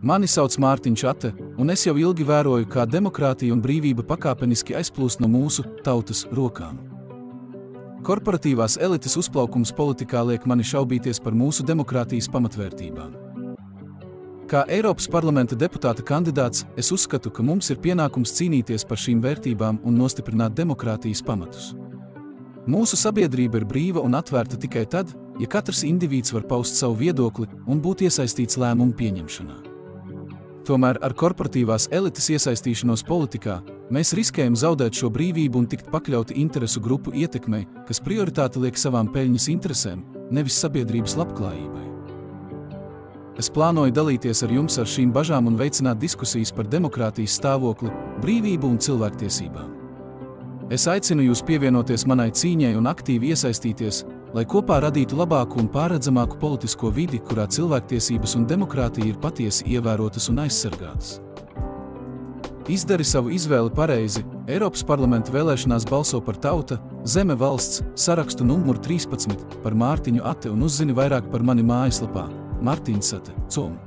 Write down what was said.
Mani sauc Mārtiņš Ate, un es jau ilgi vēroju, kā demokrātija un brīvība pakāpeniski aizplūst no mūsu tautas rokām. Korporatīvās elites uzplaukums politikā liek mani šaubīties par mūsu demokrātijas pamatvērtībām. Kā Eiropas parlamenta deputāta kandidāts, es uzskatu, ka mums ir pienākums cīnīties par šīm vērtībām un nostiprināt demokrātijas pamatus. Mūsu sabiedrība ir brīva un atvērta tikai tad, ja katrs indivīds var paust savu viedokli un būt iesaistīts lēmumu pieņemšanā. Tomēr ar korporatīvās elites iesaistīšanos politikā mēs riskējam zaudēt šo brīvību un tikt pakļauti interesu grupu ietekmei, kas prioritāti liek savām peļņas interesēm, nevis sabiedrības labklājībai. Es plānoju dalīties ar jums ar šīm bažām un veicināt diskusijas par demokrātijas stāvokli, brīvību un cilvēktiesībām. Es aicinu jūs pievienoties manai cīņai un aktīvi iesaistīties, lai kopā radītu labāku un pārredzamāku politisko vidi, kurā cilvēktiesības un demokrātija ir patiesi ievērotas un aizsargātas. Izdari savu izvēli pareizi. Eiropas parlamenta vēlēšanās balso par Tauta, Zeme, valsts, sarakstu numuru 13 par Mārtiņu Ate un uzzini vairāk par mani mājaslapā martinsate.com.